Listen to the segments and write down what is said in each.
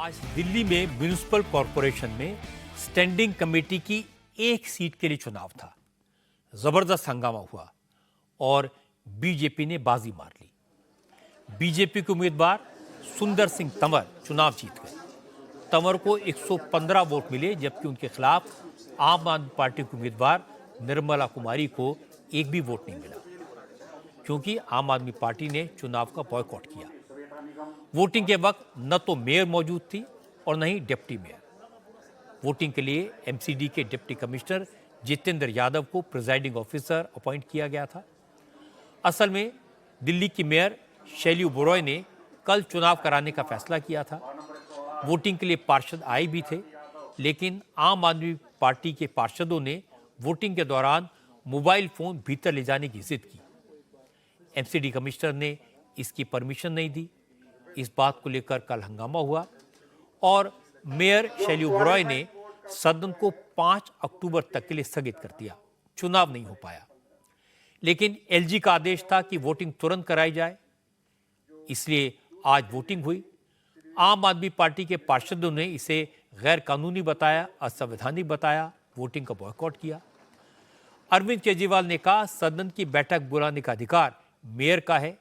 आज दिल्ली में municipal corporation में स्टैंडिंग कमेटी की एक सीट के लिए चुनाव था। जबरदस्त हंगामा हुआ और बीजेपी ने बाजी मार ली। बीजेपी के उम्मीदवार सुंदर सिंह तंवर चुनाव जीत गए। तंवर को 115 वोट मिले, जबकि उनके खिलाफ आम आदमी पार्टी के उम्मीदवार निर्मला कुमारी को एक भी वोट नहीं मिला, क्योंकि आम आदमी पार्टी ने चुनाव का बॉयकॉट किया। वोटिंग के वक्त न तो मेयर मौजूद थी और न ही डिप्टी मेयर। वोटिंग के लिए एमसीडी के डिप्टी कमिश्नर जितेंद्र यादव को प्रिजाइडिंग ऑफिसर अपॉइंट किया गया था। असल में दिल्ली की मेयर शैली ओबेरॉय ने कल चुनाव कराने का फैसला किया था। वोटिंग के लिए पार्षद आए भी थे, लेकिन आम आदमी पार्टी के पार्षदों ने वोटिंग के दौरान मोबाइल फोन भीतर ले जाने की जिद की। एमसीडी कमिश्नर ने इसकी परमिशन नहीं दी। इस बात को लेकर कल हंगामा हुआ और मेयर शैली ओबेरॉय ने सदन को 5 अक्टूबर तक के लिए स्थगित कर दिया। चुनाव नहीं हो पाया, लेकिन एलजी का आदेश था कि वोटिंग तुरंत कराई जाए, इसलिए आज वोटिंग हुई। आम आदमी पार्टी के पार्षदों ने इसे गैर कानूनी बताया, असंवैधानिक बताया, वोटिंग का बॉयकॉट किया। अरविंद केजरीवाल ने कहा, सदन की बैठक बुलाने का अधिकार मेयर का है।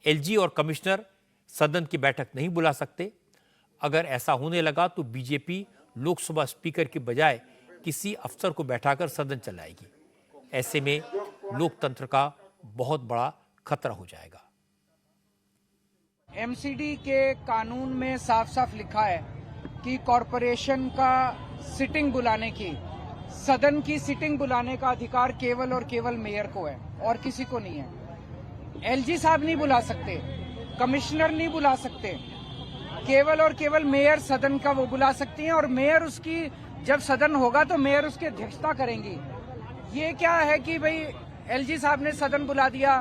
एलजी और कमिश्नर सदन की बैठक नहीं बुला सकते। अगर ऐसा होने लगा तो बीजेपी लोकसभा स्पीकर की बजाय किसी अफसर को बैठाकर सदन चलाएगी। ऐसे में लोकतंत्र का बहुत बड़ा खतरा हो जाएगा। एमसीडी के कानून में साफ साफ लिखा है कि कॉरपोरेशन का सिटिंग बुलाने की, सदन की सिटिंग बुलाने का अधिकार केवल और केवल मेयर को है और किसी को नहीं है। एलजी साहब नहीं बुला सकते, कमिश्नर नहीं बुला सकते, केवल और केवल मेयर सदन का वो बुला सकती हैं और मेयर उसकी, जब सदन होगा तो मेयर उसकी अध्यक्षता करेंगी। ये क्या है कि भाई एलजी साहब ने सदन बुला दिया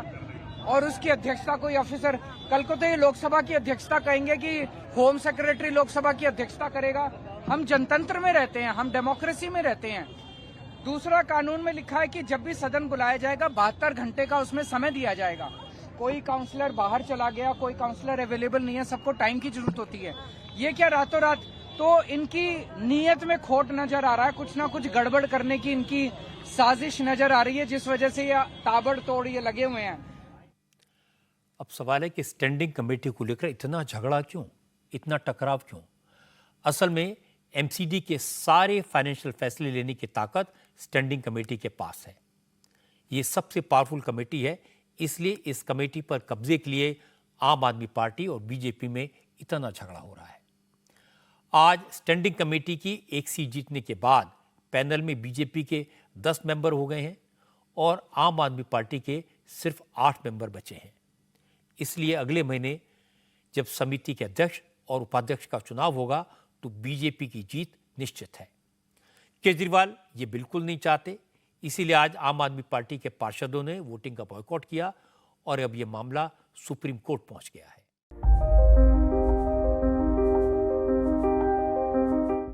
और उसकी अध्यक्षता कोई ऑफिसर, कल को तो ये लोकसभा की अध्यक्षता कहेंगे कि होम सेक्रेटरी लोकसभा की अध्यक्षता करेगा। हम जनतंत्र में रहते हैं, हम डेमोक्रेसी में रहते हैं। दूसरा, कानून में लिखा है कि जब भी सदन बुलाया जाएगा 72 घंटे का उसमें समय दिया जाएगा। कोई काउंसलर बाहर चला गया, कोई काउंसलर अवेलेबल नहीं है, सबको टाइम की जरूरत होती है। ये क्या रातों रात, तो इनकी नीयत में खोट नजर आ रहा है, कुछ ना कुछ गड़बड़ करने की इनकी साजिश नजर आ रही है, जिस वजह से ये ताबड़तोड़ ये लगे हुए हैं। अब सवाल है कि स्टैंडिंग कमेटी को लेकर इतना झगड़ा क्यों, इतना टकराव क्यों? असल में एमसीडी के सारे फाइनेंशियल फैसले लेने की ताकत स्टैंडिंग कमेटी के पास है। ये सबसे पावरफुल कमेटी है, इसलिए इस कमेटी पर कब्जे के लिए आम आदमी पार्टी और बीजेपी में इतना झगड़ा हो रहा है। आज स्टैंडिंग कमेटी की एक सीट जीतने के बाद पैनल में बीजेपी के 10 मेंबर हो गए हैं और आम आदमी पार्टी के सिर्फ 8 मेंबर बचे हैं। इसलिए अगले महीने जब समिति के अध्यक्ष और उपाध्यक्ष का चुनाव होगा तो बीजेपी की जीत निश्चित है। केजरीवाल ये बिल्कुल नहीं चाहते, इसीलिए आज आम आदमी पार्टी के पार्षदों ने वोटिंग का बॉयकॉट किया और अब यह मामला सुप्रीम कोर्ट पहुंच गया है।